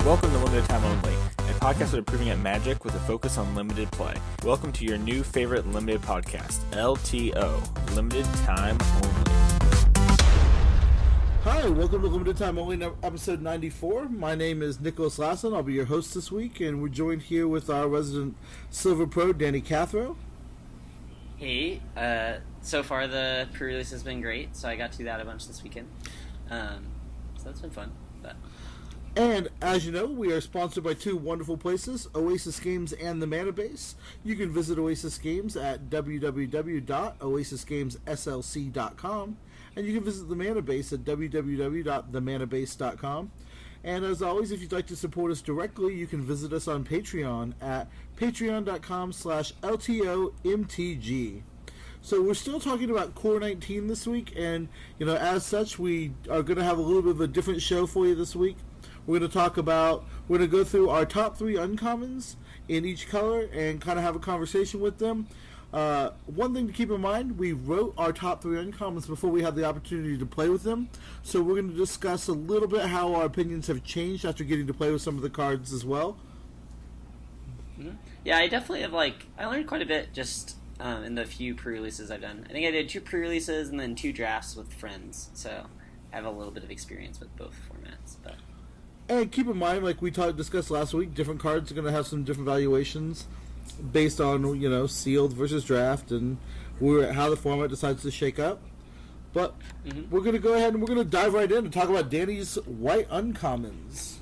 Welcome to Limited Time Only, a podcast of improving at Magic with a focus on limited play. Welcome to your new favorite limited podcast, LTO, Limited Time Only. Hi, welcome to Limited Time Only, episode 94. My name is Nicholas Lassen. I'll be your host this week, and we're joined here with our resident Silver Pro, Danny Cathro. Hey, so far the pre-release has been great, so I got to do that a bunch this weekend. So that's been fun. And, as you know, we are sponsored by two wonderful places, Oasis Games and the Mana Base. You can visit Oasis Games at www.oasisgameslc.com, and you can visit the Mana Base at www.themanabase.com. And as always, if you'd like to support us directly, you can visit us on Patreon at patreon.com/LTOMTG. So we're still talking about Core 19 this week, and, as such, we are going to have a little bit of a different show for you this week. We're going to go through our top 3 uncommons in each color and kind of have a conversation with them. One thing to keep in mind, we wrote our top 3 uncommons before we had the opportunity to play with them. So we're going to discuss a little bit how our opinions have changed after getting to play with some of the cards as well. Mm-hmm. Yeah, I definitely have, I learned quite a bit just in the few pre-releases I've done. I think I did 2 pre-releases and then 2 drafts with friends. So I have a little bit of experience with both formats, but... And keep in mind, like we discussed last week, different cards are going to have some different valuations based on, sealed versus draft and how the format decides to shake up. But we're going to go ahead and we're going to dive right in and talk about Danny's white uncommons.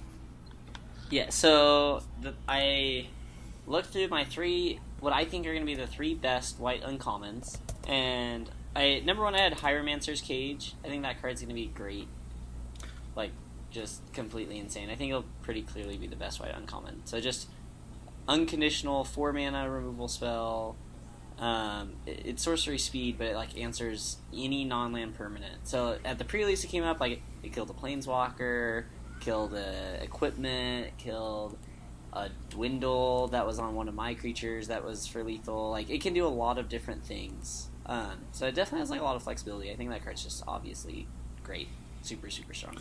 Yeah, so I looked through my 3, what I think are going to be the 3 best white uncommons. And number 1, I had Hieromancer's Cage. I think that card's going to be great. Just completely insane. I think it'll pretty clearly be the best white uncommon. So just unconditional 4 mana removal spell. It's sorcery speed, but it answers any non-land permanent. So at the pre-release it came up, it killed a planeswalker, killed equipment, killed a dwindle that was on one of my creatures that was for lethal. It can do a lot of different things. So it definitely has a lot of flexibility. I think that card's just obviously great. Super, super strong.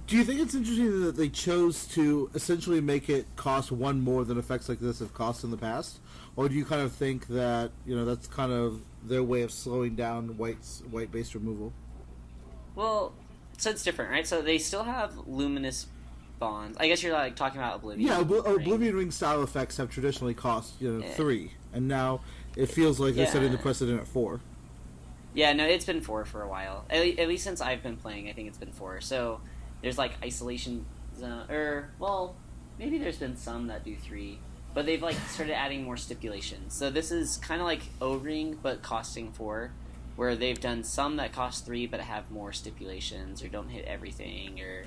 Do you think it's interesting that they chose to essentially make it cost 1 more than effects like this have cost in the past? Or do you kind of think that, that's kind of their way of slowing down white-based removal? Well, so it's different, right? So they still have Luminous Bonds. I guess you're talking about Oblivion. Yeah, Oblivion Ring style effects have traditionally cost, 3. And now it feels like they're setting the precedent at 4. Yeah, no, it's been 4 for a while. At least since I've been playing, I think it's been 4. So... there's Isolation Zone, maybe there's been some that do 3, but they've started adding more stipulations. So this is kind of like O-Ring, but costing 4, where they've done some that cost 3 but have more stipulations or don't hit everything, or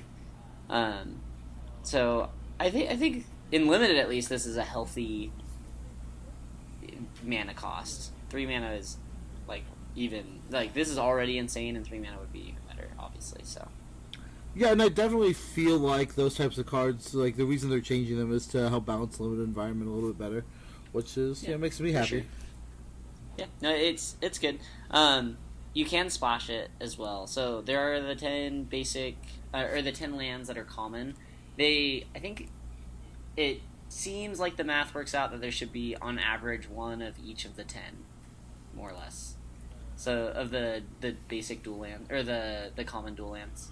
so I think in limited at least this is a healthy mana cost. 3 mana is this is already insane, and 3 mana would be even better, obviously. So. Yeah, and I definitely feel like those types of cards, the reason they're changing them is to help balance the limited environment a little bit better, which is, makes me happy. Sure. Yeah, no, it's good. You can splash it as well. So there are the 10 basic, or the 10 lands that are common. I think it seems like the math works out that there should be, on average, 1 of each of the 10, more or less. So, of the basic dual land, or the common dual lands.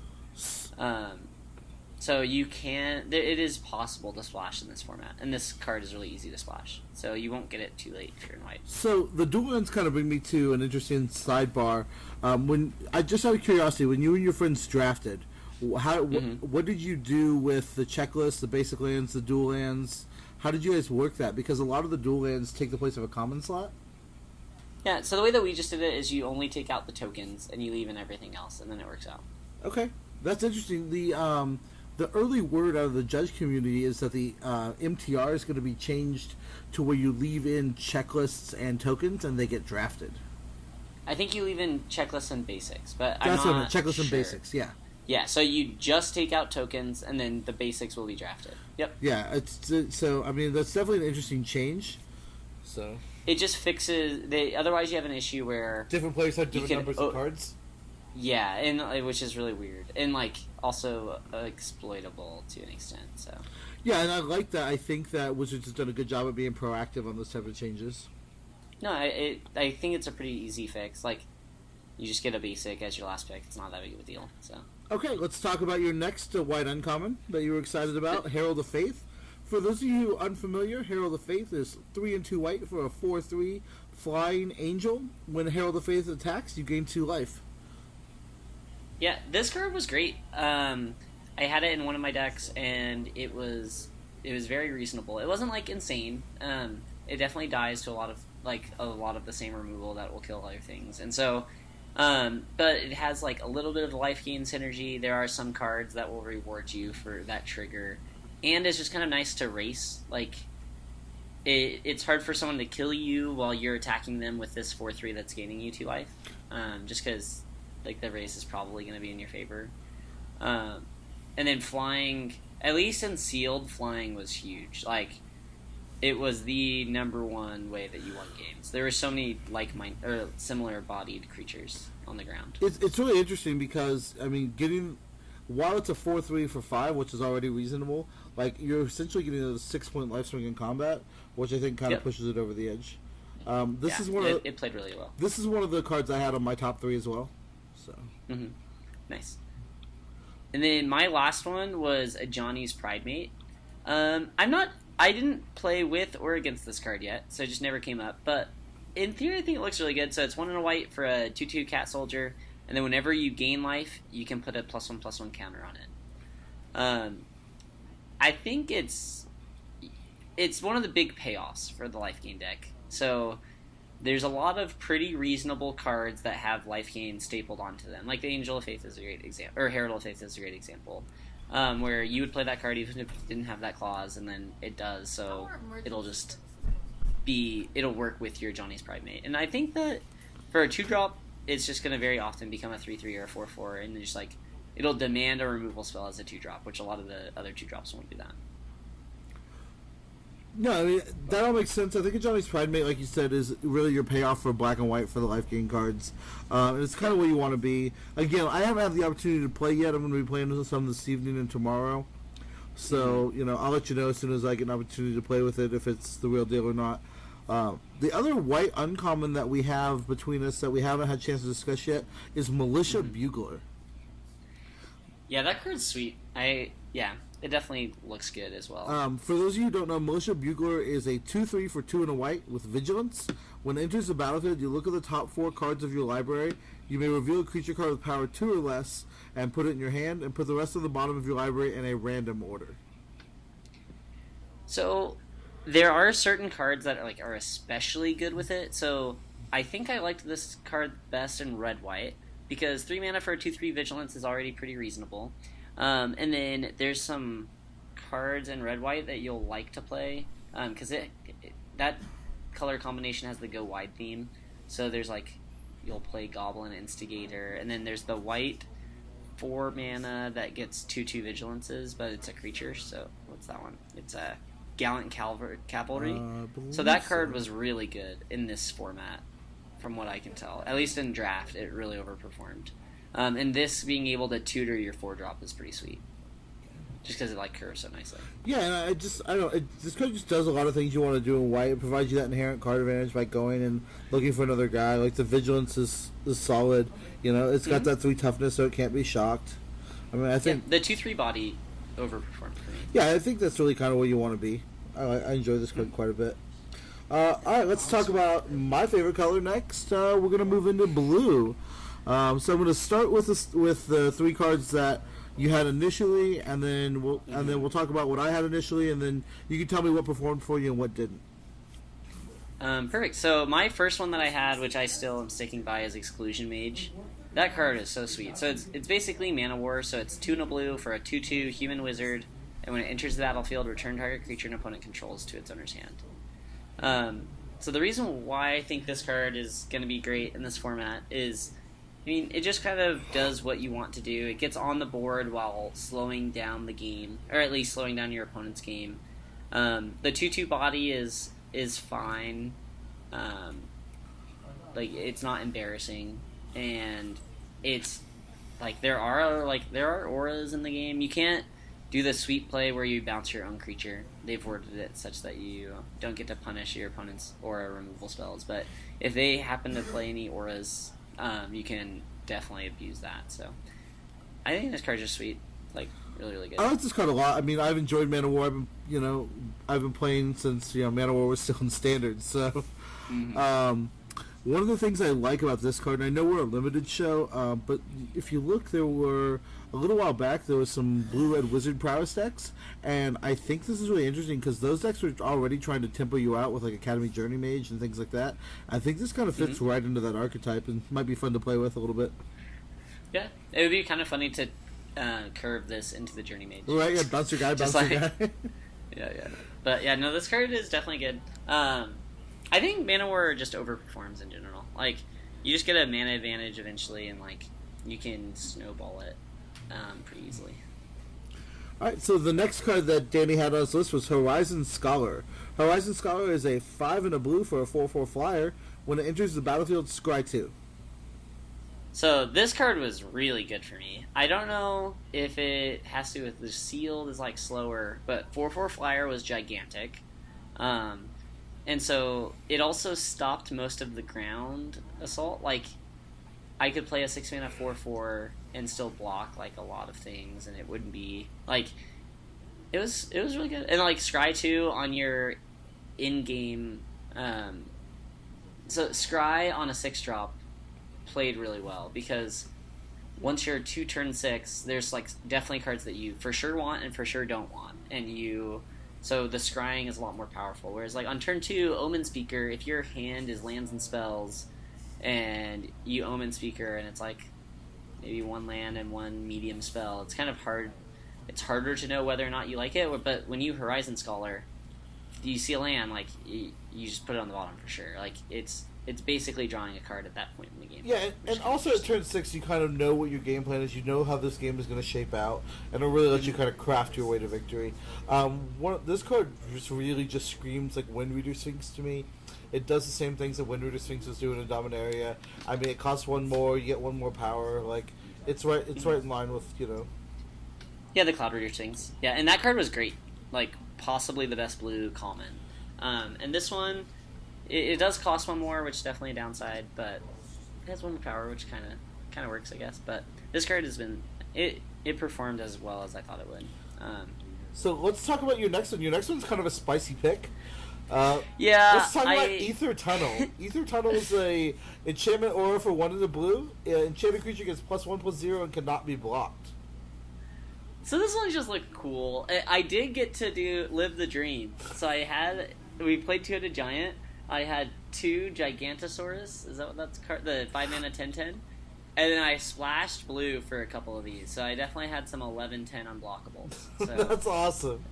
So you can... it is possible to splash in this format, and this card is really easy to splash. So you won't get it too late if you're in white. So the dual lands kind of bring me to an interesting sidebar. Just out of curiosity, when you and your friends drafted, what did you do with the checklist, the basic lands, the dual lands? How did you guys work that? Because a lot of the dual lands take the place of a common slot. Yeah, so the way that we just did it is you only take out the tokens, and you leave in everything else, and then it works out. Okay. That's interesting. The early word out of the judge community is that the MTR is going to be changed to where you leave in checklists and tokens, and they get drafted. I think you leave in checklists and basics, but that's I'm what not checklists sure. and basics. Yeah. Yeah. So you just take out tokens, and then the basics will be drafted. Yep. Yeah. So I mean that's definitely an interesting change. So it just fixes. Otherwise, you have an issue where different players have different numbers of cards. Yeah, and which is really weird, and like also exploitable to an extent. So Yeah, and I like that. I think that Wizards has done a good job of being proactive on those type of changes. no, I think it's a pretty easy fix. Like you just get a basic as your last pick. It's not that big of a deal. So Okay, let's talk about your next white uncommon that you were excited about, Herald of Faith. For those of you unfamiliar, Herald of Faith is 3 and 2 white for a 4/3 flying angel. When Herald of Faith attacks, you gain 2 life. yeah, this card was great. I had it in one of my decks, and it was very reasonable. It wasn't like insane. It definitely dies to a lot of the same removal that will kill other things, and so. But it has like a little bit of life gain synergy. There are some cards that will reward you for that trigger, and it's just kind of nice to race. Like it's hard for someone to kill you while you're attacking them with this 4/3 that's gaining you 2 life, just because like the race is probably going to be in your favor. And then flying, at least in sealed, flying was huge. Like it was the number one way that you won games. There were so many similar bodied creatures on the ground. It's really interesting because I mean, while it's a 4/3 for 5, which is already reasonable, like you're essentially getting a 6-point life swing in combat, which I think kind of pushes it over the edge. It played really well. This is one of the cards I had on my top 3 as well. So nice. And then my last one was a Johnny's Pridemate. I didn't play with or against this card yet, so it just never came up. But in theory, I think it looks really good. So it's 1 and a white for a 2/2 cat soldier, and then whenever you gain life, you can put a +1/+1 counter on it. I think it's one of the big payoffs for the life gain deck. So there's a lot of pretty reasonable cards that have life gain stapled onto them. Like the Angel of Faith is a great example, or Herald of Faith is a great example. Where you would play that card even if it didn't have that clause, and then it does, so it'll work with your Johnny's Pridemate. And I think that for a 2-drop, it's just going to very often become a 3/3 or a 4/4, and just like it'll demand a removal spell as a 2-drop, which a lot of the other 2-drops won't do that. No, I mean, that all makes sense. I think a Johnny's Pridemate, like you said, is really your payoff for black and white for the life gain cards. It's kind of where you want to be. Again, I haven't had the opportunity to play yet. I'm going to be playing some this evening and tomorrow. So, I'll let you know as soon as I get an opportunity to play with it, if it's the real deal or not. The other white uncommon that we have between us that we haven't had a chance to discuss yet is Militia Bugler. Yeah, that card's sweet. It definitely looks good as well. For those of you who don't know, Militia Bugler is a 2/3 for 2 and a white with Vigilance. When it enters the battlefield, you look at the top 4 cards of your library. You may reveal a creature card with power 2 or less and put it in your hand, and put the rest of the bottom of your library in a random order. So there are certain cards that are especially good with it. So I think I liked this card best in red-white because 3 mana for a 2/3 Vigilance is already pretty reasonable. And then there's some cards in red-white that you'll like to play because that color combination has the go wide theme. So there's you'll play Goblin Instigator, and then there's the white 4 mana that gets 2/2 Vigilances, but it's a creature. So what's that one? It's a Gallant Cavalry. So that card was really good in this format, from what I can tell. At least in draft, it really overperformed. And this being able to tutor your 4-drop is pretty sweet. Just because it curves so nicely. Yeah, and I don't know. This card just does a lot of things you want to do in white. It provides you that inherent card advantage by going and looking for another guy. Like the Vigilance is solid. It's got that 3 toughness, so it can't be shocked. I mean, I think the 2/3 body overperformed for me. Yeah, I think that's really kind of where you want to be. I enjoy this card quite a bit. All right, let's talk about my favorite color next. We're going to move into blue. So I'm going to start with the 3 cards that you had initially, and then we'll talk about what I had initially, and then you can tell me what performed for you and what didn't. Perfect. So my first one that I had, which I still am sticking by, is Exclusion Mage. That card is so sweet. So it's basically Mana War. So it's 2 and a blue for a 2/2 human wizard, and when it enters the battlefield, return target creature an opponent controls to its owner's hand. So the reason why I think this card is going to be great in this format is, it just kind of does what you want to do. It gets on the board while slowing down the game, or at least slowing down your opponent's game. The 2/2 body is fine. It's not embarrassing, and it's like there are auras in the game. You can't do the sweep play where you bounce your own creature. They've worded it such that you don't get to punish your opponent's aura removal spells. But if they happen to play any auras, you can definitely abuse that. So I think this card's just sweet, like really, really good. I like this card a lot. I mean, I've enjoyed Mana War. I've been playing since Mana War was still in Standard. So, one of the things I like about this card, and I know we're a limited show, but if you look, there were a little while back there was some blue-red wizard prowess decks, and I think this is really interesting because those decks were already trying to tempo you out with like Academy Journey Mage and things like that. I think this kind of fits right into that archetype and might be fun to play with a little bit. Yeah, it would be kind of funny to curve this into the Journey Mage. Right, yeah, bounce your guy, bounce your guy. Yeah. But yeah, no, this card is definitely good. I think Mana War just overperforms in general. Like, you just get a mana advantage eventually, and like you can snowball it pretty easily. Alright, so the next card that Danny had on his list was Horizon Scholar. Horizon Scholar is a 5 and a blue for a 4/4 flyer. When it enters the battlefield, scry 2. So this card was really good for me. I don't know if it has to do with the sealed is like slower, but 4/4 flyer was gigantic. And so it also stopped most of the ground assault. Like, I could play a 6-mana 4/4 and still block like a lot of things, and it wouldn't be like it was really good. And like scry 2 on your in-game, so scry on a 6-drop played really well because once you're 2 turn 6, there's like definitely cards that you for sure want and for sure don't want, and so the scrying is a lot more powerful. Whereas like on turn 2, Omen Speaker, if your hand is lands and spells, and you Omen Speaker, and it's like maybe 1 land and 1 medium spell, it's kind of hard. It's harder to know whether or not you like it. But when you Horizon Scholar, you see a land, like you just put it on the bottom for sure. Like it's basically drawing a card at that point in the game. Yeah, and also at turn 6, you kind of know what your game plan is. You know how this game is going to shape out, and it'll really let you kind of craft your way to victory. This card just screams like Wind Reader Sphinx to me. It does the same things that Wind Reader Sphinx was doing in Dominaria. I mean, it costs 1 more, you get 1 more power. Like it's right in line with Yeah, the Cloud Reader Sphinx. Yeah, and that card was great. Like possibly the best blue common. And this one. It does cost 1 more, which is definitely a downside, but it has 1 more power, which kind of works, I guess. But this card has been it performed as well as I thought it would. So let's talk about your next one. Your next one's kind of a spicy pick. Yeah, let's talk about Ether Tunnel. Ether Tunnel is a enchantment aura for 1 in the blue. Enchanted creature gets +1/+0 and cannot be blocked. So this one just looked cool. I did get to live the dream. So we played 2-headed giant. I had 2 Gigantosaurus. Is that what that's called? The 5-mana 10/10. And then I splashed blue for a couple of these. So I definitely had some 11/10 unblockables. So, that's awesome.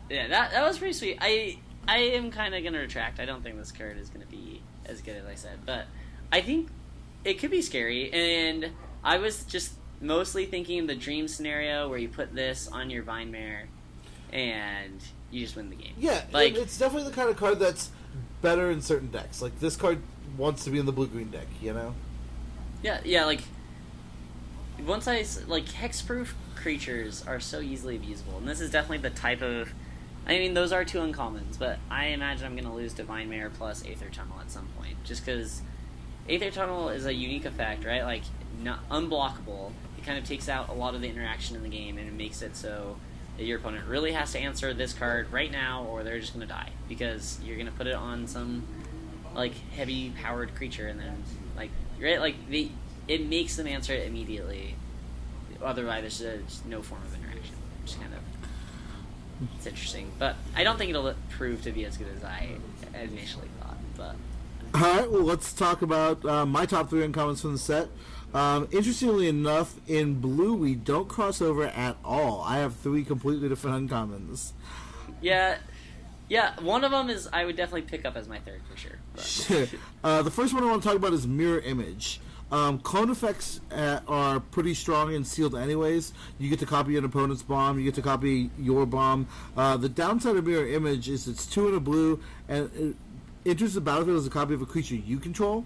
Yeah, that was pretty sweet. I am kind of going to retract. I don't think this card is going to be as good as I said. But I think it could be scary. And I was just mostly thinking the dream scenario where you put this on your Vine Mare and you just win the game. Yeah, like it's definitely the kind of card that's better in certain decks. Like this card wants to be in the blue-green deck, Yeah, like once hexproof creatures are so easily abusable, and this is definitely the type of. I mean, those are 2 uncommons, but I imagine I'm going to lose Divine Mare plus Aether Tunnel at some point, just because Aether Tunnel is a unique effect, right? Like not unblockable. It kind of takes out a lot of the interaction in the game, and it makes it so your opponent really has to answer this card right now, or they're just going to die because you're going to put it on some like heavy powered creature, and then it makes them answer it immediately. Otherwise, there's no form of interaction. Which kind of it's interesting, but I don't think it'll prove to be as good as I initially thought. But all right, well, let's talk about my top 3 uncommons from the set. Interestingly enough, in blue we don't cross over at all. I have 3 completely different uncommons. Yeah, one of them is I would definitely pick up as my 3rd for sure. The first one I want to talk about is Mirror Image. Clone effects are pretty strong and sealed anyways. You get to copy an opponent's bomb, you get to copy your bomb. The downside of Mirror Image is it's 2 in a blue, and it enters the battlefield as a copy of a creature you control.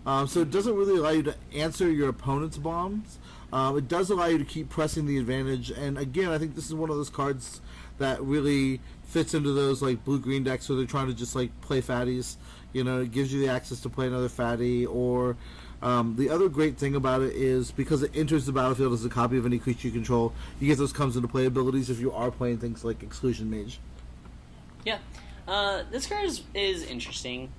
So it doesn't really allow you to answer your opponent's bombs. It does allow you to keep pressing the advantage, and again, I think this is one of those cards that really fits into those like blue-green decks where they're trying to just like play fatties. It gives you the access to play another fatty, or the other great thing about it is because it enters the battlefield as a copy of any creature you control, you get those comes into play abilities if you are playing things like Exclusion Mage. Yeah. This card is interesting.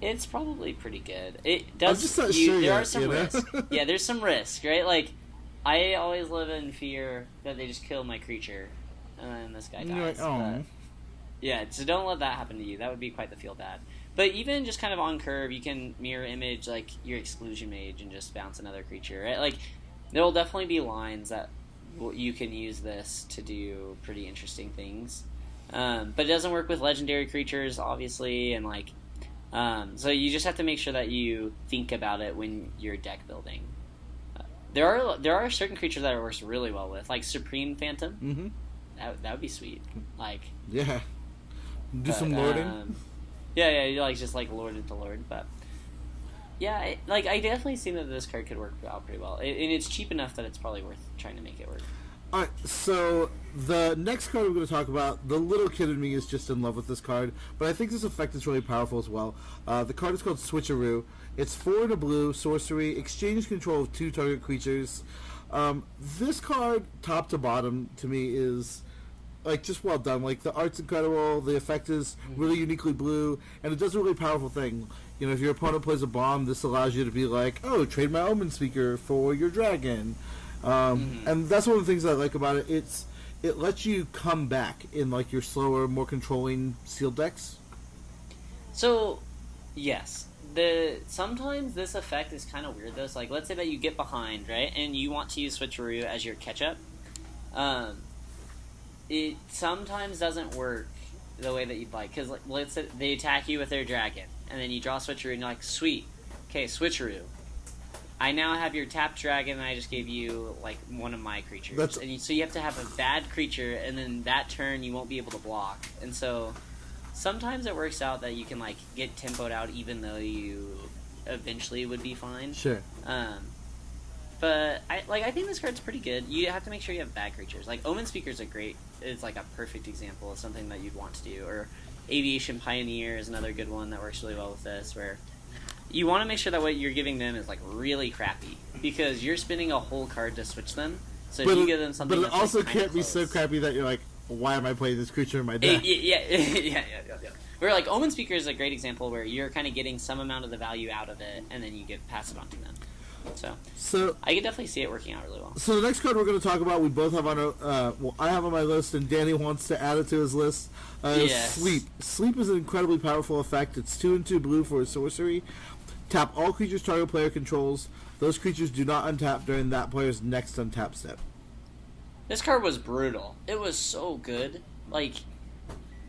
It's probably pretty good. It does. I'm just not sure there yet, are some risks. Yeah, there's some risk, right? Like, I always live in fear that they just kill my creature, and then this guy dies. Like, yeah, so don't let that happen to you. That would be quite the feel bad. But even just kind of on curve, you can mirror image like your Exclusion Mage and just bounce another creature, right? Like, there will definitely be lines that you can use this to do pretty interesting things. But it doesn't work with legendary creatures, obviously, and like, so you just have to make sure that you think about it when you're deck building. There are certain creatures that it works really well with, like Supreme Phantom. Mm-hmm. That would be sweet. Like, yeah, some lording. You just lord into lord, but yeah, I definitely see that this card could work out pretty well, and it's cheap enough that it's probably worth trying to make it work. Alright, so the next card we're going to talk about, the little kid in me is just in love with this card, but I think this effect is really powerful as well. The card is called Switcheroo. It's 4 and a blue, sorcery, exchange control of 2 target creatures. This card, top to bottom, to me is just well done. Like, the art's incredible, the effect is really uniquely blue, and it does a really powerful thing. If your opponent plays a bomb, this allows you to be like, oh, trade my Omen Speaker for your dragon. And that's one of the things I like about it. It lets you come back in your slower, more controlling sealed decks. So, yes, sometimes this effect is kind of weird though. So, let's say that you get behind, right, and you want to use Switcheroo as your catch-up. It sometimes doesn't work the way that you'd like, because let's say they attack you with their dragon, and then you draw Switcheroo, and you're like, sweet, okay, Switcheroo. I now have your tapped dragon, and I just gave you, one of my creatures. So you have to have a bad creature, and then that turn you won't be able to block. And so sometimes it works out that you can, get tempoed out even though you eventually would be fine. Sure. But, I think this card's pretty good. You have to make sure you have bad creatures. Omen Speaker's it's a perfect example of something that you'd want to do. Or Aviation Pioneer is another good one that works really well with this, where you want to make sure that what you're giving them is really crappy, because you're spending a whole card to switch them. So if you give them something, but it also can't be so crappy that you're like, why am I playing this creature in my deck? Yeah. Where Omen Speaker is a great example where you're kind of getting some amount of the value out of it, and then you pass it on to them. So I can definitely see it working out really well. So the next card we're going to talk about, we both have on I have on my list, and Danny wants to add it to his list. Yes. Sleep. Sleep is an incredibly powerful effect. It's 2 and 2 blue for a sorcery. Tap all creatures target player controls. Those creatures do not untap during that player's next untap step. This card was brutal. It was so good.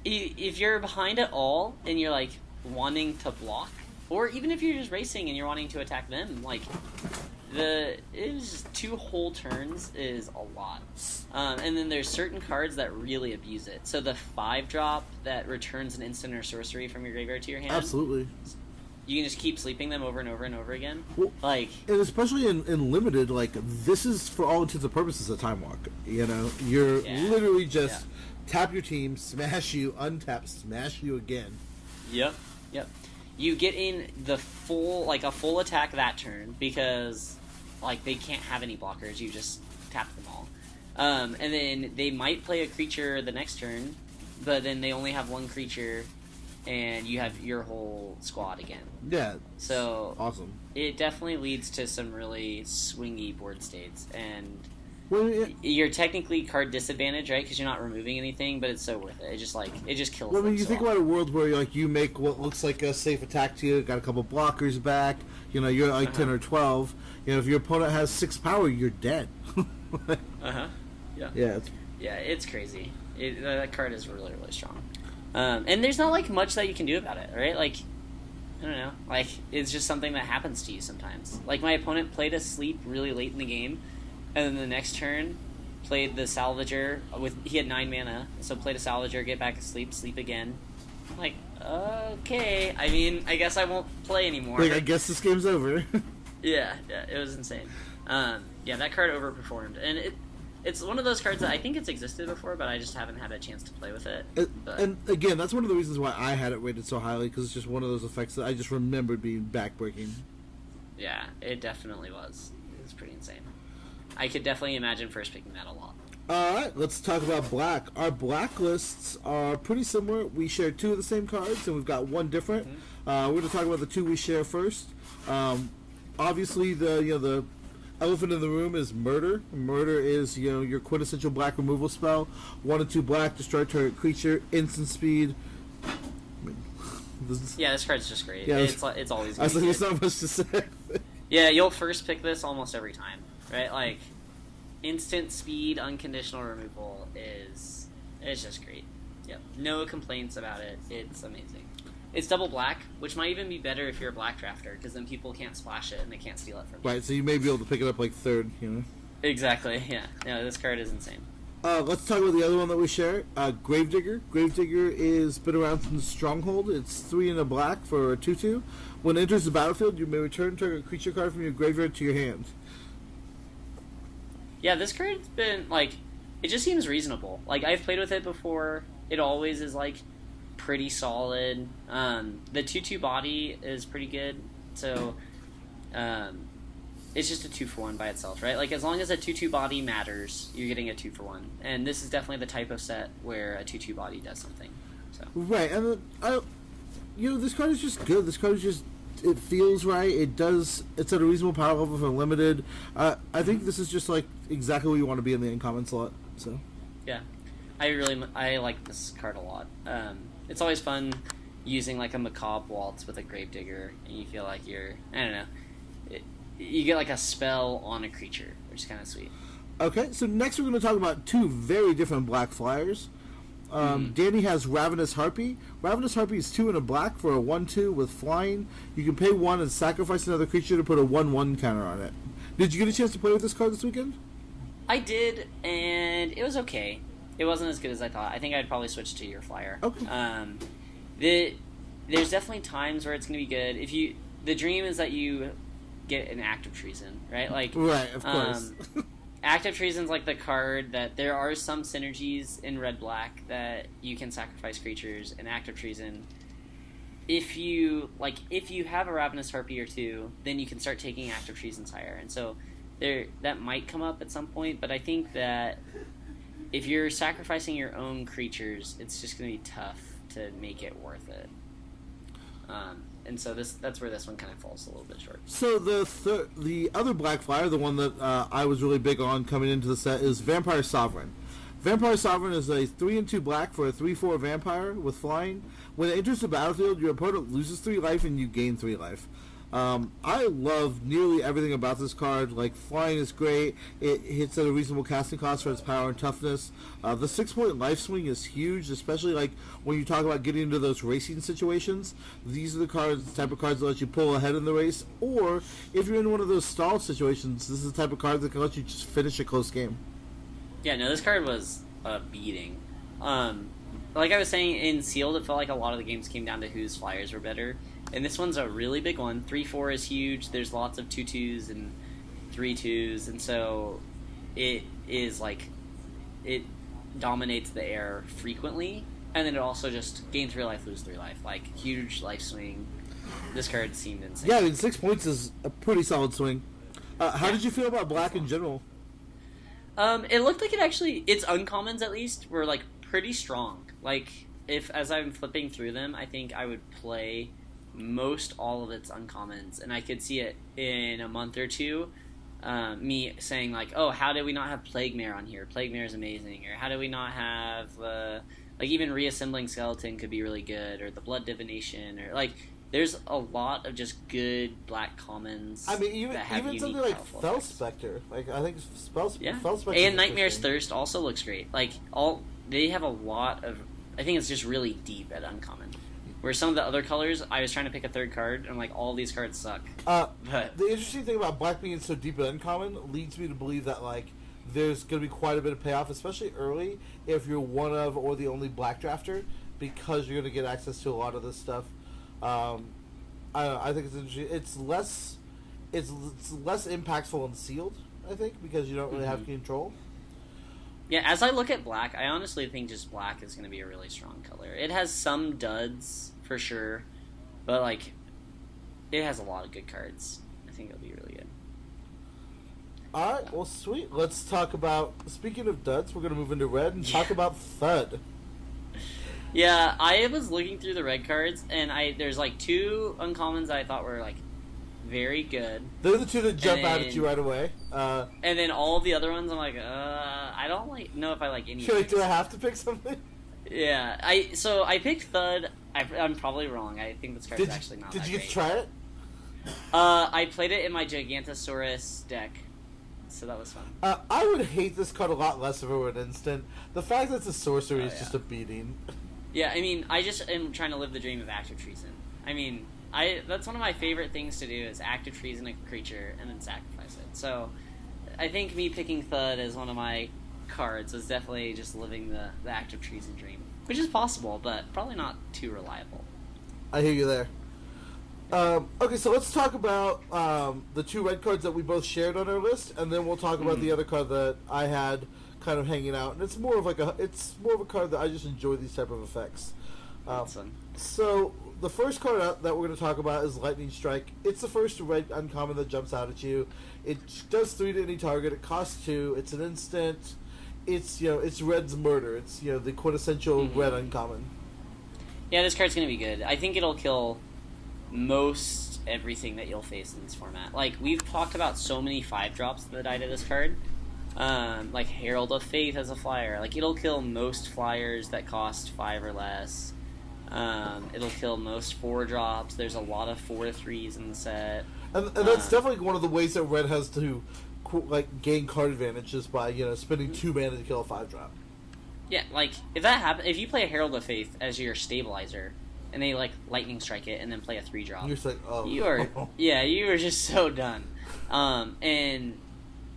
If you're behind at all and you're wanting to block, or even if you're just racing and you're wanting to attack them, it is just 2 whole turns is a lot. And then there's certain cards that really abuse it. So the 5-drop that returns an instant or sorcery from your graveyard to your hand. Absolutely. You can just keep sleeping them over and over and over again. Well, and especially in limited, this is for all intents and purposes a time walk. You're literally just tap your team, smash you, untap, smash you again. Yep. You get in the full, a full attack that turn, because, they can't have any blockers. You just tap them all. And then they might play a creature the next turn, but then they only have 1 creature, and you have your whole squad again. Yeah. So awesome. It definitely leads to some really swingy board states, and you're technically card disadvantage, right? Because you're not removing anything, but it's so worth it. It just kills. Well, you think about a world where you make what looks like a safe attack to you, got a couple blockers back. You're 10 or 12. If your opponent has 6 power, you're dead. Yeah. Yeah, it's crazy. That card is really, really strong. And there's not much that you can do about it, right? I don't know. It's just something that happens to you sometimes. My opponent played a sleep really late in the game, and then the next turn played the Salvager he had 9 mana, so played a Salvager, get back to sleep, sleep again. Okay, I mean, I guess I won't play anymore. Like, I guess this game's over. Yeah, it was insane. Yeah, that card overperformed, and it's one of those cards that I think it's existed before, but I just haven't had a chance to play with it. And again, that's one of the reasons why I had it rated so highly, because it's just one of those effects that I just remembered being backbreaking. Yeah, it definitely was. It was pretty insane. I could definitely imagine first picking that a lot. Alright, let's talk about black. Our black lists are pretty similar. We share two of the same cards, and we've got one different. We're going to talk about the two we share first. Obviously, the elephant in the room is Murder. Murder is, your quintessential black removal spell. 1 and 2 black, destroy target creature, instant speed. This card's just great. Yeah, it's always. I was like, there's not much to say. Yeah, you'll first pick this almost every time, right? Like, instant speed, unconditional removal it's just great. Yep, no complaints about it. It's amazing. It's double black, which might even be better if you're a black drafter, because then people can't splash it and they can't steal it from you. Right, so you may be able to pick it up like third, Exactly, yeah. No, this card is insane. Let's talk about the other one that we share, Gravedigger. Gravedigger is been around since Stronghold. It's 3 and a black for a 2/2. When it enters the battlefield, you may return target creature card from your graveyard to your hand. Yeah, this card's been, it just seems reasonable. Like, I've played with it before. It always is, pretty solid. The 2/2 body is pretty good. So, it's just a 2-for-1 by itself, right? Like, as long as a 2/2 body matters, you're getting a 2-for-1. And this is definitely the type of set where a 2/2 body does something. So. Right, and this card is just good. This card is just, it feels right. It's at a reasonable power level for limited. I think this is just exactly what you want to be in the uncommon slot. So. Yeah, I like this card a lot. It's always fun using a Macabre Waltz with a Gravedigger, and you feel like you get a spell on a creature, which is kind of sweet. Okay, so next we're going to talk about two very different black flyers. Danny has Ravenous Harpy. Ravenous Harpy is 2 and a black for a 1/2 with flying. You can pay 1 and sacrifice another creature to put a 1/1 counter on it. Did you get a chance to play with this card this weekend? I did, and it was okay. It wasn't as good as I thought. I think I'd probably switch to your flyer. Okay. There's definitely times where it's going to be good. The dream is that you get an Act of Treason, right? Right, of course. Act of Treason's the card that there are some synergies in red-black that you can sacrifice creatures. And Act of Treason, if you have a Ravenous Harpy or 2, then you can start taking Act of Treasons higher. And so that might come up at some point, but I think that if you're sacrificing your own creatures, it's just going to be tough to make it worth it. And so that's where this one kind of falls a little bit short. So the other black flyer, the one that I was really big on coming into the set, is Vampire Sovereign. Vampire Sovereign is a 3 and 2 black for a 3/4 vampire with flying. When it enters the battlefield, your opponent loses 3 life and you gain 3 life. I love nearly everything about this card. Flying is great. It hits at a reasonable casting cost for its power and toughness. The 6-point life swing is huge, especially when you talk about getting into those racing situations. These are the type of cards that let you pull ahead in the race. Or if you're in one of those stall situations, this is the type of card that can let you just finish a close game. Yeah, no, this card was a beating. Like I was saying, in Sealed, it felt like a lot of the games came down to whose flyers were better. And this one's a really big one. 3/4 is huge. There's lots of 2/2s and 3/2s, and so it is it dominates the air frequently. And then it also just gain 3 life, lose 3 life. Huge life swing. This card seemed insane. Yeah, 6 points is a pretty solid swing. How did you feel about black in general? It looked like its uncommons at least were pretty strong. If as I'm flipping through them, I think I would play most all of its uncommons, and I could see it in a month or two. Me saying oh, how did we not have Plague Mare on here? Plague Mare is amazing. Or how do we not have even Reassembling Skeleton could be really good, or the Blood Divination, or there's a lot of just good black commons. I mean, even something like Fell Spectre. I think Fell Spectre. And Nightmare's Thirst also looks great. They have a lot of. I think it's just really deep at uncommon. Where some of the other colors, I was trying to pick a third card, and all these cards suck. The interesting thing about black being so deep at uncommon leads me to believe that there's going to be quite a bit of payoff, especially early, if you're one of or the only black drafter. because you're going to get access to a lot of this stuff. I think it's interesting. It's less impactful and sealed, I think, because you don't really have control. Yeah, as I look at black, I honestly think just black is going to be a really strong color. It has some duds, for sure, but, like, it has a lot of good cards. I think it'll be really good. Alright, well, sweet. Let's talk about, speaking of duds, we're going to move into red and talk about Thud. Yeah, I was looking through the red cards, and there's, like, 2 uncommons that I thought were, like, very good. They're the 2 that jump out at you right away. And then all the other ones, I'm like, I don't know if I like any of them. Do I have to pick something? Yeah, I picked Thud. I'm probably wrong. I think this card is actually not that Did you great. try it? I played it in my Gigantosaurus deck, so that was fun. I would hate this card a lot less if it were an instant. The fact that it's a sorcery is just a beating. Yeah, I mean, I just am trying to live the dream of active treason. I mean, that's one of my favorite things to do is active treason a creature and then sacrifice it. So I think me picking Thud as one of my cards was definitely just living the active treason dream, which is possible, but probably not too reliable. I hear you there. Okay, so let's talk about the 2 red cards that we both shared on our list, and then we'll talk about the other card that I had kind of hanging out. And it's more of a card that I just enjoy these type of effects. Awesome. So the first card that we're going to talk about is Lightning Strike. It's the first red uncommon that jumps out at you. It does 3 to any target. It costs 2. It's an instant. It's it's red's murder. It's the quintessential red uncommon. Yeah, this card's gonna be good. I think it'll kill most everything that you'll face in this format. Like, we've talked about so many 5-drops that die to this card. Like Herald of Faith as a flyer. Like, it'll kill most flyers that cost 5 or less. It'll kill most 4-drops. There's a lot of 4-3s in the set. And that's definitely one of the ways that red has to gain card advantage just by spending 2 mana to kill a 5-drop. Yeah, like, if that happens, if you play a Herald of Faith as your stabilizer, and they lightning strike it and then play a 3-drop, you're just like, oh, you are just so done. And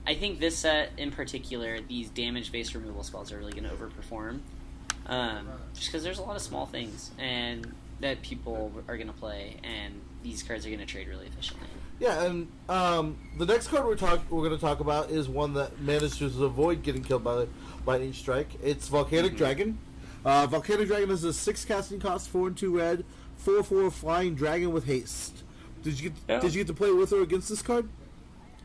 I think this set in particular, these damage-based removal spells are really going to overperform, just because there's a lot of small things and that people are going to play, and these cards are going to trade really efficiently. Yeah, and the next card we're going to talk about is one that manages to avoid getting killed by Lightning Strike. It's Volcanic Dragon. Volcanic Dragon is a 6 casting cost, 4 and 2 red, 4/4 flying dragon with haste. Did you get to play with or against this card?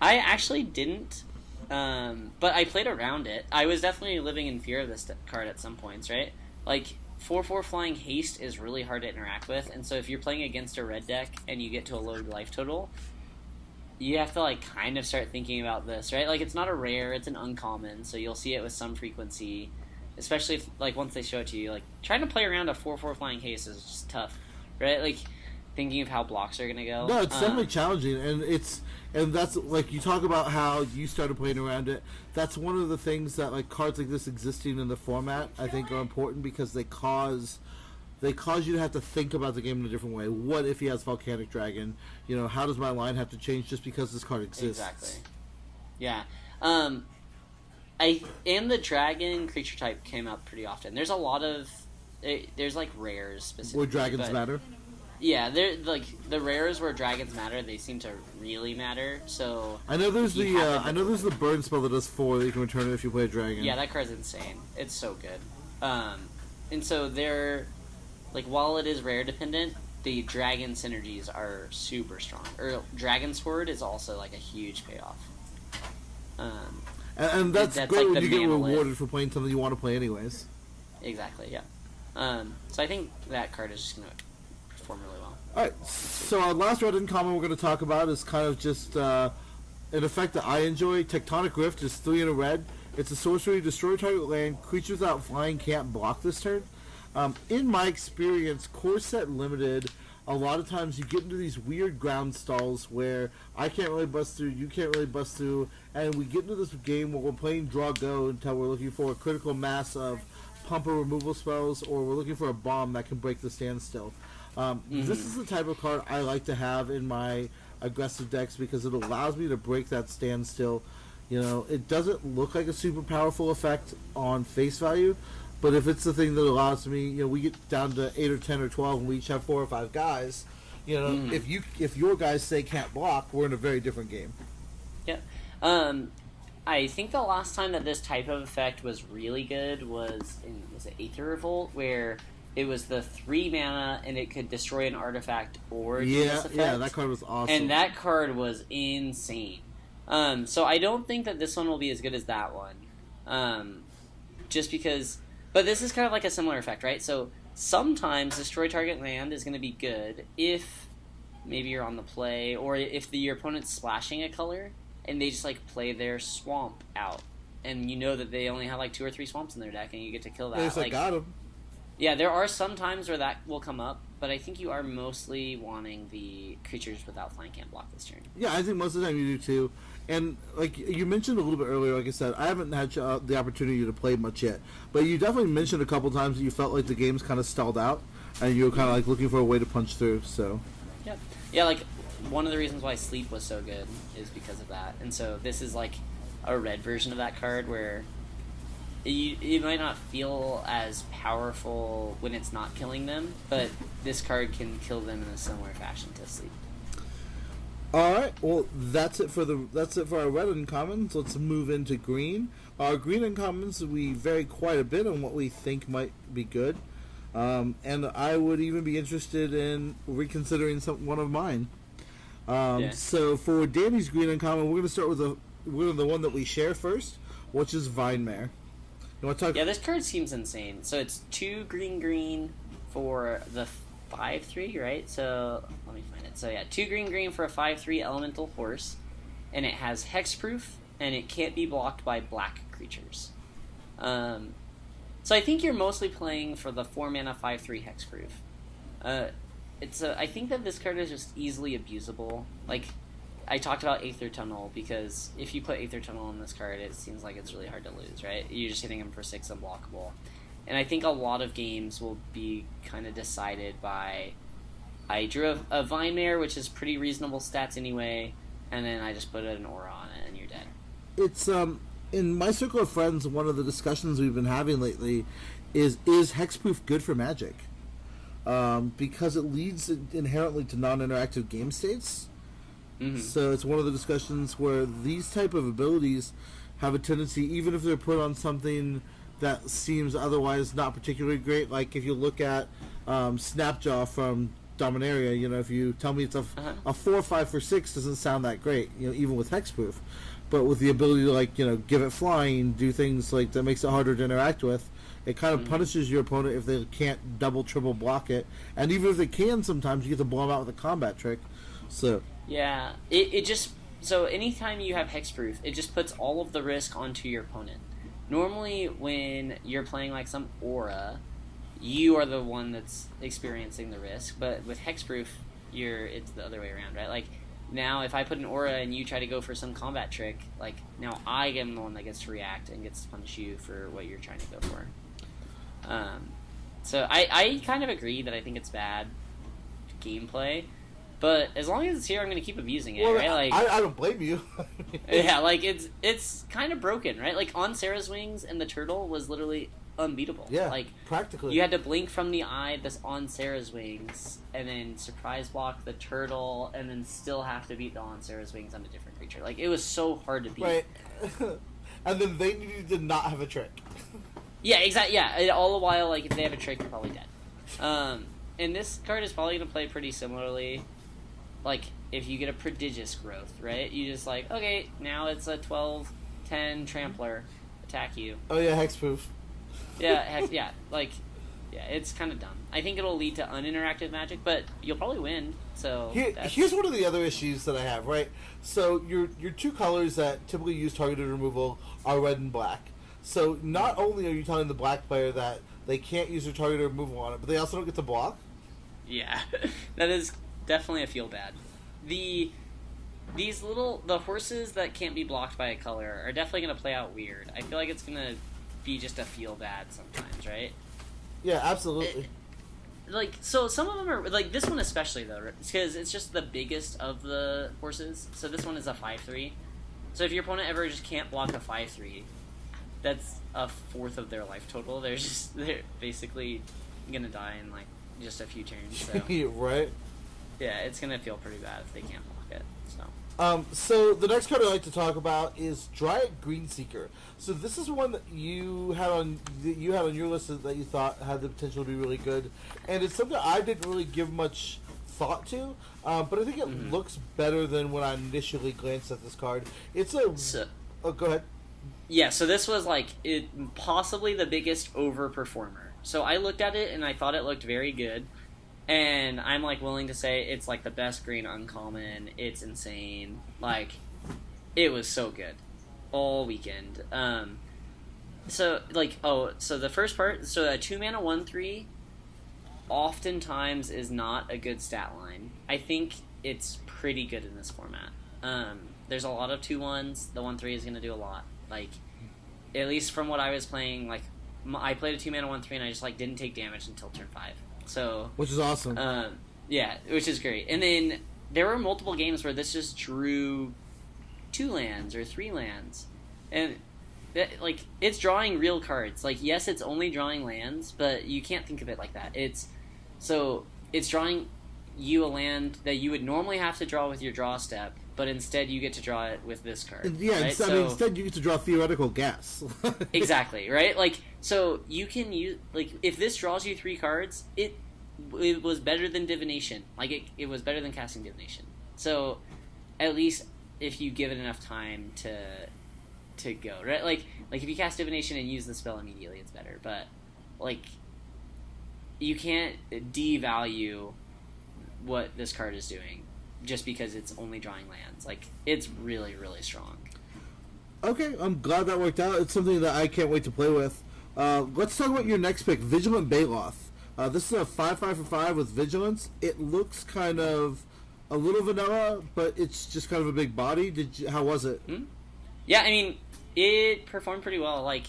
I actually didn't, but I played around it. I was definitely living in fear of this card at some points, right? Like, 4/4 flying haste is really hard to interact with, and so if you're playing against a red deck and you get to a low life total, you have to kind of start thinking about this, right? Like, it's not a rare, it's an uncommon, so you'll see it with some frequency, especially if, once they show it to you. Trying to play around a 4/4 flying haste is just tough, right? Thinking of how blocks are going to go. No, it's definitely challenging, and that's, you talk about how you started playing around it. That's one of the things that, cards like this existing in the format, I think are important because they cause you to have to think about the game in a different way. What if he has Volcanic Dragon? How does my line have to change just because this card exists? Exactly. Yeah. And the dragon creature type came up pretty often. There's a lot of... There's, rares specifically. Where dragons matter? Yeah, they're, the rares where dragons matter, they seem to really matter, so... I know there's the burn spell that does 4 that you can return it if you play a dragon. Yeah, that card's insane. It's so good. And so they're... while it is rare dependent, the dragon synergies are super strong. Or Dragon Sword is also, a huge payoff. And that's great when you get rewarded for playing something you want to play anyways. Exactly, yeah. So I think that card is just going to perform really well. Alright, so our last red uncommon we're going to talk about is kind of just an effect that I enjoy. Tectonic Rift is 3 in a red. It's a sorcery, destroy target land. Creatures without flying can't block this turn. In my experience, core set limited, a lot of times you get into these weird ground stalls where I can't really bust through, you can't really bust through, and we get into this game where we're playing draw go until we're looking for a critical mass of pump or removal spells, or we're looking for a bomb that can break the standstill. This is the type of card I like to have in my aggressive decks because it allows me to break that standstill. It doesn't look like a super powerful effect on face value, But if it's the thing that allows me, we get down to 8 or 10 or 12, and we each have 4 or 5 guys. If your guys say can't block, we're in a very different game. Yeah. I think the last time that this type of effect was really good was it Aether Revolt, where it was the 3 mana and it could destroy an artifact or do this effect. Yeah, that card was awesome. And that card was insane. So I don't think that this one will be as good as that one. Just because... But this is kind of like a similar effect, right? So sometimes destroy target land is going to be good if maybe you're on the play, or if your opponent's splashing a color and they just play their swamp out, and you know that they only have 2 or 3 swamps in their deck, and you get to kill that. They just got them. Yeah, there are some times where that will come up, but I think you are mostly wanting the creatures without flying can't block this turn. Yeah, I think most of the time you do too. And you mentioned a little bit earlier, like I said, I haven't had the opportunity to play much yet, but you definitely mentioned a couple times that you felt like the game's kind of stalled out, and you were kind of looking for a way to punch through. So yeah, one of the reasons why Sleep was so good is because of that. And so this is a red version of that card where it might not feel as powerful when it's not killing them, but this card can kill them in a similar fashion to Sleep. All right, well that's it for our red uncommons. Let's move into green. Our green uncommons, we vary quite a bit on what we think might be good, and I would even be interested in reconsidering one of mine. So for Danny's green uncommon, we're going to start with the one that we share first, which is Vinemare. Yeah, this card seems insane. So it's 2 green for the 5/3, right? So let me find it. So yeah, 2 green for a 5/3 elemental horse, and it has hexproof, and it can't be blocked by black creatures. So I think you're mostly playing for the 4 mana 5/3 hexproof. I think that this card is just easily abusable. I talked about Aether Tunnel, because if you put Aether Tunnel on this card, it seems like it's really hard to lose, right? You're just hitting him for 6 unblockable. And I think a lot of games will be kind of decided by, I drew a Vinemare, which is pretty reasonable stats anyway, and then I just put an aura on it, and you're dead. It's, in my circle of friends, one of the discussions we've been having lately is hexproof good for Magic? Because it leads inherently to non-interactive game states. Mm-hmm. So it's one of the discussions where these type of abilities have a tendency, even if they're put on something that seems otherwise not particularly great. Like if you look at Snapjaw from Dominaria, if you tell me it's a 4/5 for 6 doesn't sound that great, even with hexproof. But with the ability to give it flying, do things that makes it harder to interact with, it kind of punishes your opponent if they can't double, triple block it. And even if they can, sometimes you get to blow them out with a combat trick. So yeah, it just... So anytime you have hexproof, it just puts all of the risk onto your opponent. Normally, when you're playing some aura, you are the one that's experiencing the risk. But with hexproof, it's the other way around, right? Now if I put an aura and you try to go for some combat trick, now I am the one that gets to react and gets to punish you for what you're trying to go for. So I kind of agree that I think it's bad gameplay. But as long as it's here, I'm going to keep abusing it, right? I don't blame you. Yeah, it's kind of broken, right? On Sarah's Wings, and the turtle was literally unbeatable. Yeah, practically. You had to blink from the eye that's on Sarah's Wings, and then surprise block the turtle, and then still have to beat the on Sarah's Wings on a different creature. It was so hard to beat. Right. And then they needed to not have a trick. Yeah, exactly. Yeah, all the while, if they have a trick, you're probably dead. And this card is probably going to play pretty similarly. If you get a prodigious growth, right? You just okay, now it's a 12/10 trampler, attack you. Oh yeah, hexproof. Yeah, yeah, it's kind of dumb. I think it'll lead to uninteractive Magic, but you'll probably win. So here's one of the other issues that I have, right? So your 2 colors that typically use targeted removal are red and black. So not only are you telling the black player that they can't use their targeted removal on it, but they also don't get to block. Yeah, that is definitely a feel bad. The horses that can't be blocked by a color are definitely going to play out weird. I feel like it's going to be just a feel bad sometimes, right? Yeah, absolutely. So some of them are this one especially though, because it's just the biggest of the horses. So this one is a 5/3. So if your opponent ever just can't block a 5/3, that's a fourth of their life total. They're basically gonna die in like just a few turns. So right. yeah, it's gonna feel pretty bad if they can't block it. So the next card I'd like to talk about is Dryad Greenseeker. So this is one that you had on your list that you thought had the potential to be really good, and it's something I didn't really give much thought to, but I think it looks better than when I initially glanced at this card. It's a oh, go ahead. Yeah, so this was like possibly the biggest overperformer. So I looked at it and I thought it looked very good. And I'm, like, willing to say it's, like, the best green uncommon. It's insane. Like, it was so good. All weekend. So the first part, so a 2-mana 1/3 oftentimes is not a good stat line. I think it's pretty good in this format. There's a lot of 2/1s. The 1/3 is going to do a lot. Like, at least from what I was playing, like, I played a 2-mana 1/3 and I just, like, didn't take damage until turn 5. So, which is awesome. Yeah, which is great. And then there were multiple games where this just drew 2 lands or 3 lands, and it's drawing real cards. Like, yes, it's only drawing lands, but you can't think of it like that. It's drawing you a land that you would normally have to draw with your draw step, but instead you get to draw it with this card. Yeah, right? instead you get to draw theoretical gas. Exactly, right? Like, so you can use, like, if this draws you 3 cards, it was better than Divination. Like, it was better than casting Divination. So, at least if you give it enough time to go, right? Like if you cast Divination and use the spell immediately, it's better. But, like, you can't devalue what this card is doing just because it's only drawing lands. Like, it's really, really strong. Okay, I'm glad that worked out. It's something that I can't wait to play with. Let's talk about your next pick, Vigilant Baloth. This is a 5/5 for 5 with Vigilance. It looks kind of a little vanilla, but it's just kind of a big body. How was it? Yeah, I mean, it performed pretty well. Like,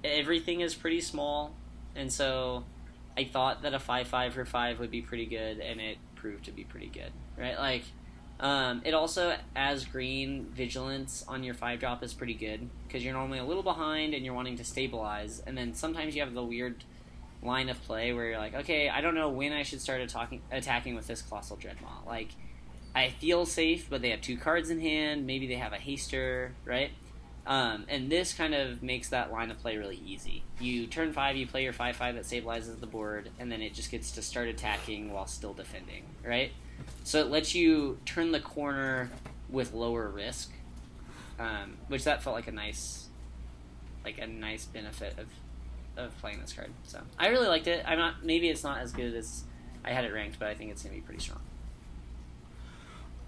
everything is pretty small, and so I thought that a 5/5 for 5 would be pretty good, and it proved to be pretty good, right? Like, it also, as green, Vigilance on your 5-drop is pretty good, because you're normally a little behind and you're wanting to stabilize, and then sometimes you have the weird line of play where you're like, okay, I don't know when I should start attacking with this Colossal Dreadmaw. Like, I feel safe, but they have 2 cards in hand, maybe they have a haster, right? And this kind of makes that line of play really easy. You turn 5, you play your 5/5 that stabilizes the board, and then it just gets to start attacking while still defending, right? So it lets you turn the corner with lower risk, which that felt like a nice benefit of playing this card. So I really liked it. Maybe it's not as good as I had it ranked, but I think it's gonna be pretty strong.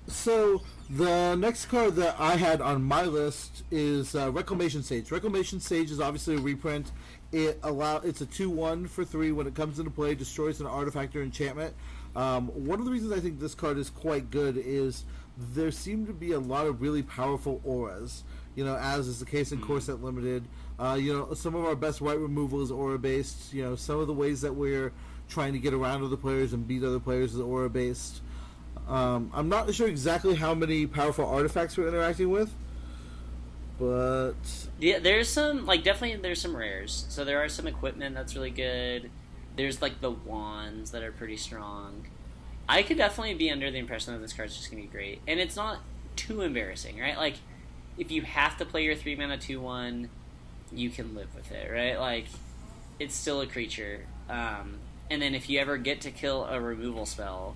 So the next card that I had on my list is Reclamation Sage. Reclamation Sage is obviously a reprint. It's a 2/1 for 3 when it comes into play, destroys an artifact or enchantment. One of the reasons I think this card is quite good is there seem to be a lot of really powerful auras. As is the case in Core Set Limited. Some of our best white removal is aura based. Some of the ways that we're trying to get around other players and beat other players is aura based. I'm not sure exactly how many powerful artifacts we're interacting with, but yeah, there's some there's some rares. So there are some equipment that's really good. There's the wands that are pretty strong. I could definitely be under the impression that this card's just gonna be great, and it's not too embarrassing, right? Like, if you have to play your 3-mana 2/1, you can live with it, right? Like, it's still a creature. And then if you ever get to kill a removal spell,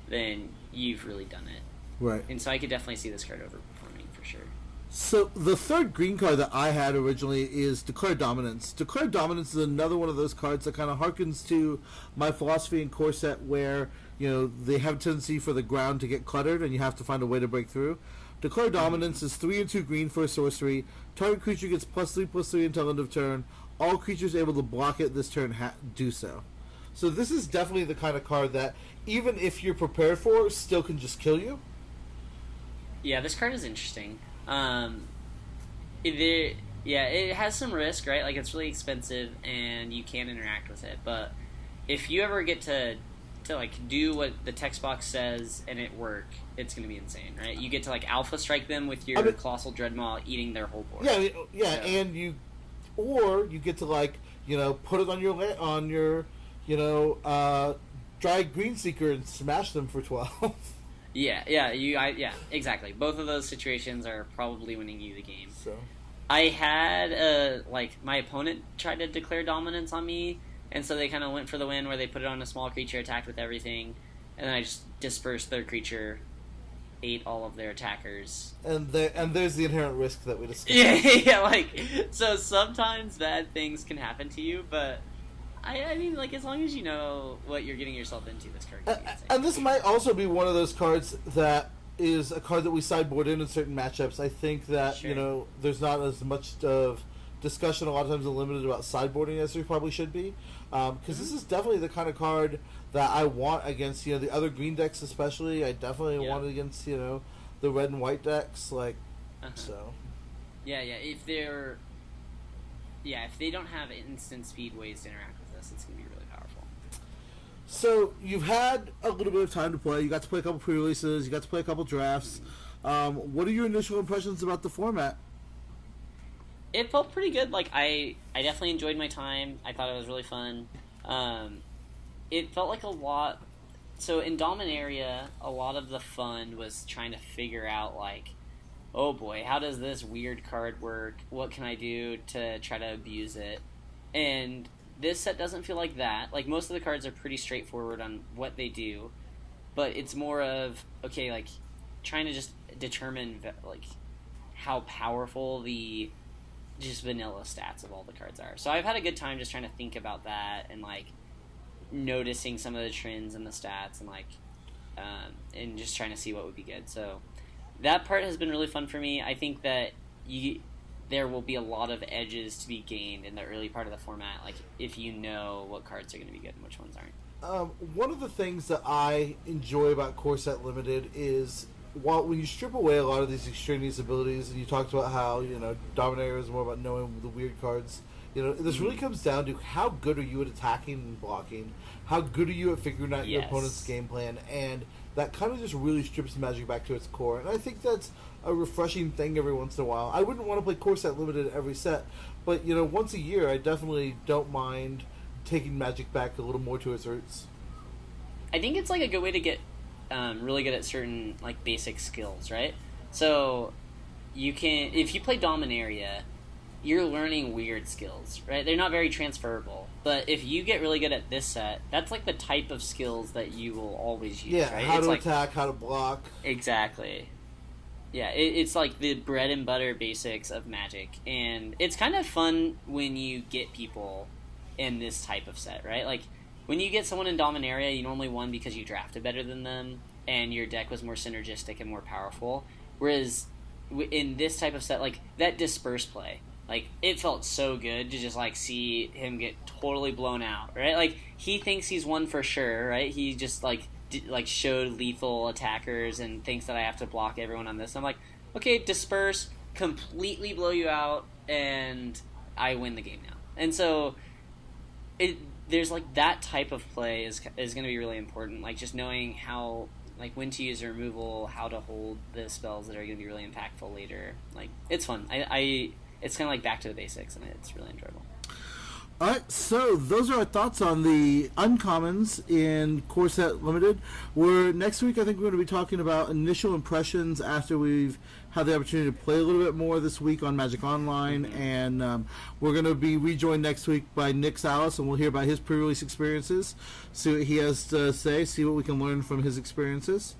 then you've really done it. Right. And so I could definitely see this card overperforming for sure. So the third green card that I had originally is Declare Dominance. Declare Dominance is another one of those cards that kind of harkens to my philosophy in Core Set where, they have a tendency for the ground to get cluttered and you have to find a way to break through. Declare Dominance is 3 and 2 green for a sorcery. Target creature gets +3/+3 until end of turn. All creatures able to block it this turn do so. So this is definitely the kind of card that, even if you're prepared for, still can just kill you. Yeah, this card is interesting. It has some risk, right? Like, it's really expensive and you can interact with it. But if you ever get to to like do what the text box says and it work, it's going to be insane, right? You get to like alpha strike them with your Colossal Dreadmaw eating their whole board. Yeah, so. And you get to like put it on your dry Greenseeker and smash them for 12. Yeah, exactly. Both of those situations are probably winning you the game. So I had my opponent tried to declare dominance on me, and so they kind of went for the win where they put it on a small creature, attacked with everything, and then I just dispersed their creature, ate all of their attackers. And there's the inherent risk that we discussed. Yeah, so sometimes bad things can happen to you, but I mean, as long as you know what you're getting yourself into, this card can be insane. And this might also be one of those cards that is a card that we sideboard in certain matchups. I think that, sure. There's not as much of discussion a lot of times in Limited about sideboarding as there probably should be. Because this is definitely the kind of card that I want against, the other green decks especially. I definitely want it against, the red and white decks. So. Yeah, if they don't have instant speed ways to interact with this, it's going to be really powerful. So, you've had a little bit of time to play. You got to play a couple pre-releases. You got to play a couple drafts. What are your initial impressions about the format? It felt pretty good. I definitely enjoyed my time. I thought it was really fun. It felt like a lot... So, in Dominaria, a lot of the fun was trying to figure out, oh boy, how does this weird card work? What can I do to try to abuse it? And this set doesn't feel like that. Most of the cards are pretty straightforward on what they do, but it's more of, okay, trying to just determine, how powerful the just vanilla stats of all the cards are. So I've had a good time just trying to think about that and, noticing some of the trends in the stats and just trying to see what would be good. So that part has been really fun for me. I think that there will be a lot of edges to be gained in the early part of the format, if you know what cards are going to be good and which ones aren't. One of the things that I enjoy about Core Set Limited is, when you strip away a lot of these extraneous abilities, and you talked about how, Dominaria is more about knowing the weird cards, this really comes down to how good are you at attacking and blocking, how good are you at figuring out your opponent's game plan, and that kind of just really strips Magic back to its core. And I think that's a refreshing thing every once in a while. I wouldn't want to play Core Set Limited every set, but, once a year, I definitely don't mind taking Magic back a little more to its roots. I think it's, a good way to get really good at certain, basic skills, right? So, if you play Dominaria, you're learning weird skills, right? They're not very transferable. But if you get really good at this set, that's the type of skills that you will always use, right? How to attack, how to block. Exactly. Yeah, it's the bread and butter basics of Magic. And it's kind of fun when you get people in this type of set, right? When you get someone in Dominaria, you normally won because you drafted better than them, and your deck was more synergistic and more powerful. Whereas in this type of set, that disperse play, it felt so good to just, see him get totally blown out, right? He thinks he's won for sure, right? He just, showed lethal attackers and thinks that I have to block everyone on this. I'm okay, disperse, completely blow you out, and I win the game now. And so, there's, that type of play is going to be really important, just knowing how... when to use your removal, how to hold the spells that are going to be really impactful later. It's fun. It's kind of back to the basics, and it's really enjoyable. All right, so those are our thoughts on the uncommons in Core Set Limited. Next week, I think we're going to be talking about initial impressions after we've had the opportunity to play a little bit more this week on Magic Online, and we're going to be rejoined next week by Nick Salas, and we'll hear about his pre-release experiences, see what he has to say, see what we can learn from his experiences.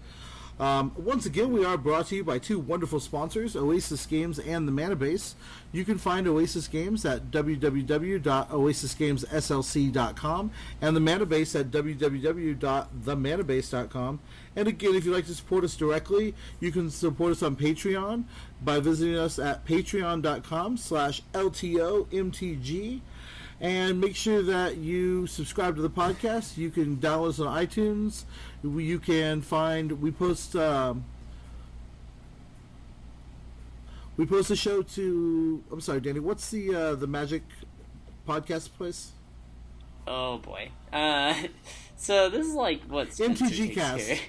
Once again, we are brought to you by two wonderful sponsors, Oasis Games and the Mana Base. You can find Oasis Games at www.oasisgameslc.com and the Mana Base at www.themanabase.com. And again, if you'd like to support us directly, you can support us on Patreon by visiting us at patreon.com/LTOMTG. And make sure that you subscribe to the podcast. You can download us on iTunes. You can find... We post a show to... I'm sorry, Danny. What's the Magic podcast place? Oh boy. So this is like what Spencer MTG takes cast. care-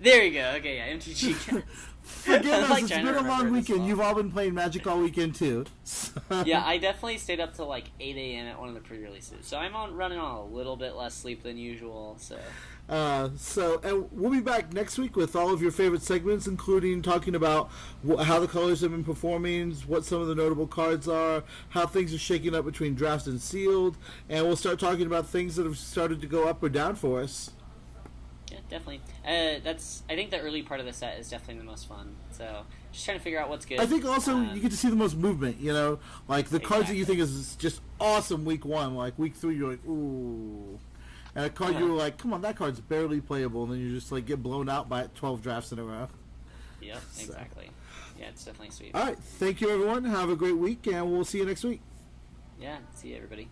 There you go. Okay, yeah, MTG cast. Forgive I'm, us, like, it's trying been to a long remember this weekend. all. You've all been playing Magic all weekend too. Yeah, I definitely stayed up till like 8 a.m. at one of the pre-releases, so I'm running on a little bit less sleep than usual. So And we'll be back next week with all of your favorite segments, including talking about how the colors have been performing, what some of the notable cards are, how things are shaking up between drafts and sealed, and we'll start talking about things that have started to go up or down for us. yeah, definitely. I think the early part of the set is definitely the most fun. So just trying to figure out what's good. I think also you get to see the most movement, like the cards that you think is just awesome week 1, like week 3 you're like, ooh. And a card you were like, come on, that card's barely playable, and then you just like get blown out by 12 drafts in a row. Yep, exactly. Yeah, it's definitely sweet. All right, thank you everyone. Have a great week, and we'll see you next week. Yeah, see you everybody.